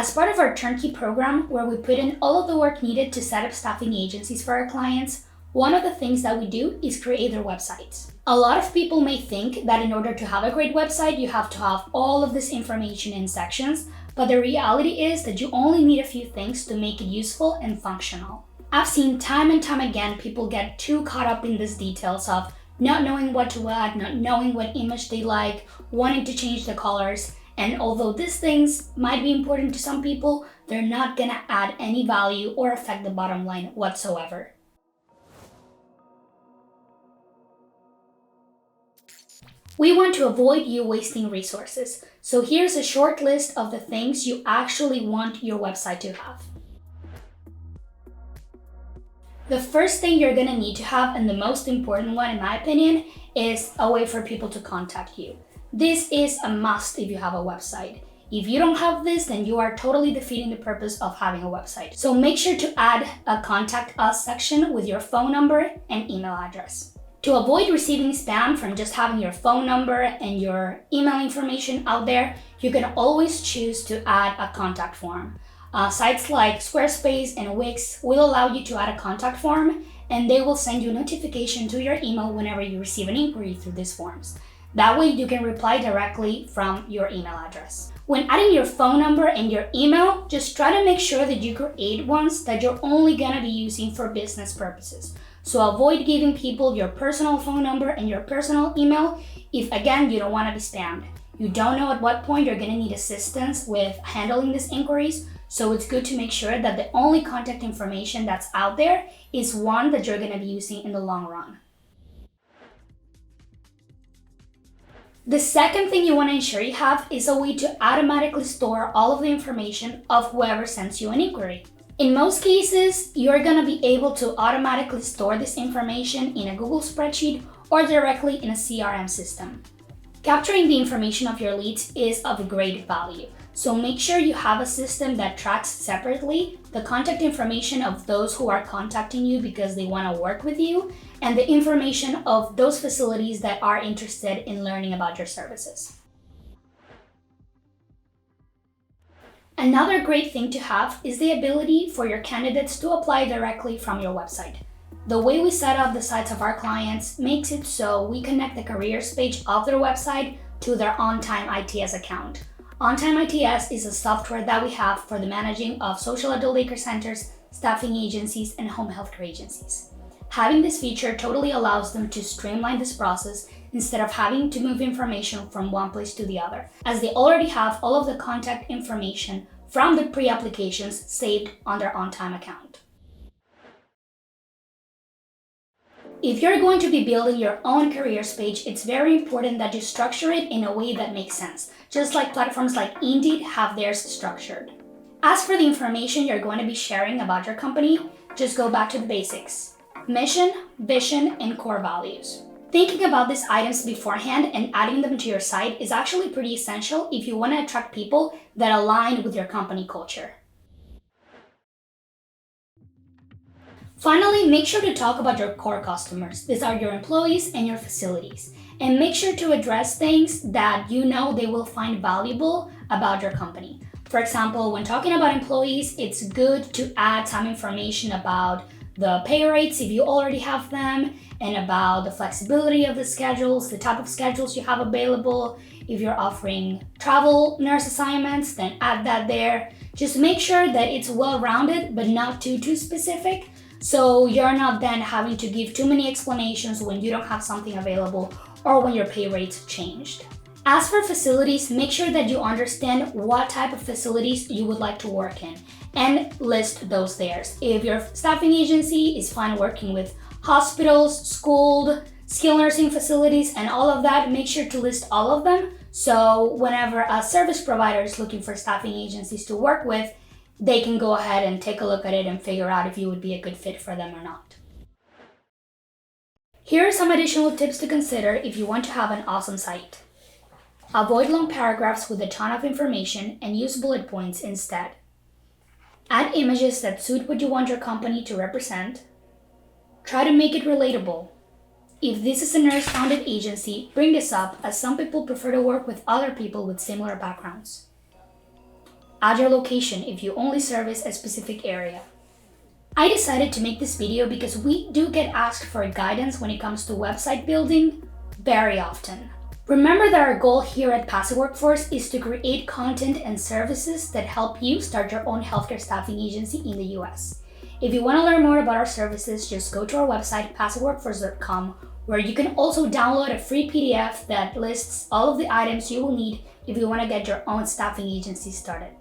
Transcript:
As part of our turnkey program, where we put in all of the work needed to set up staffing agencies for our clients, one of the things that we do is create their websites. A lot of people may think that in order to have a great website, you have to have all of this information in sections, but the reality is that you only need a few things to make it useful and functional. I've seen time and time again people get too caught up in these details of not knowing what to add, not knowing what image they like, wanting to change the colors, and although these things might be important to some people, they're not gonna add any value or affect the bottom line whatsoever. We want to avoid you wasting resources, so here's a short list of the things you actually want your website to have. The first thing you're gonna need to have, and the most important one in my opinion, is a way for people to contact you. This is a must if you have a website. If you don't have this, then you are totally defeating the purpose of having a website. So make sure to add a contact us section with your phone number and email address. To avoid receiving spam from just having your phone number and your email information out there, you can always choose to add a contact form. Sites like Squarespace and Wix will allow you to add a contact form, and they will send you a notification to your email whenever you receive an inquiry through these forms. That way you can reply directly from your email address. When adding your phone number and your email, just try to make sure that you create ones that you're only gonna be using for business purposes. So avoid giving people your personal phone number and your personal email if, again, you don't want to be spammed. You don't know at what point you're going to need assistance with handling these inquiries, so it's good to make sure that the only contact information that's out there is one that you're going to be using in the long run. The second thing you want to ensure you have is a way to automatically store all of the information of whoever sends you an inquiry. In most cases, you're going to be able to automatically store this information in a Google spreadsheet or directly in a CRM system. Capturing the information of your leads is of great value, so make sure you have a system that tracks separately the contact information of those who are contacting you because they want to work with you and the information of those facilities that are interested in learning about your services. Another great thing to have is the ability for your candidates to apply directly from your website. The way we set up the sites of our clients makes it so we connect the careers page of their website to their On-Time ITS account. On-Time ITS is a software that we have for the managing of social adult daycare centers, staffing agencies, and home healthcare agencies. Having this feature totally allows them to streamline this process instead of having to move information from one place to the other, as they already have all of the contact information from the pre-applications saved on their On-Time account. If you're going to be building your own careers page, it's very important that you structure it in a way that makes sense, just like platforms like Indeed have theirs structured. As for the information you're going to be sharing about your company, just go back to the basics: mission, vision, and core values. Thinking about these items beforehand and adding them to your site is actually pretty essential if you want to attract people that align with your company culture. Finally, make sure to talk about your core customers. These are your employees and your facilities. And make sure to address things that you know they will find valuable about your company. For example, when talking about employees, it's good to add some information about the pay rates if you already have them, and about the flexibility of the schedules, the type of schedules you have available. If you're offering travel nurse assignments, then add that there. Just make sure that it's well-rounded but not too specific, so you're not then having to give too many explanations when you don't have something available or when your pay rates changed. As for facilities, make sure that you understand what type of facilities you would like to work in and list those there. If your staffing agency is fine working with hospitals, skilled nursing facilities, and all of that, make sure to list all of them. So whenever a service provider is looking for staffing agencies to work with, they can go ahead and take a look at it and figure out if you would be a good fit for them or not. Here are some additional tips to consider if you want to have an awesome site. Avoid long paragraphs with a ton of information and use bullet points instead. Add images that suit what you want your company to represent. Try to make it relatable. If this is a nurse-founded agency, bring this up, as some people prefer to work with other people with similar backgrounds. Add your location if you only service a specific area. I decided to make this video because we do get asked for guidance when it comes to website building very often. Remember that our goal here at Passive Workforce is to create content and services that help you start your own healthcare staffing agency in the US. If you want to learn more about our services, just go to our website, passiveworkforce.com, where you can also download a free PDF that lists all of the items you will need if you want to get your own staffing agency started.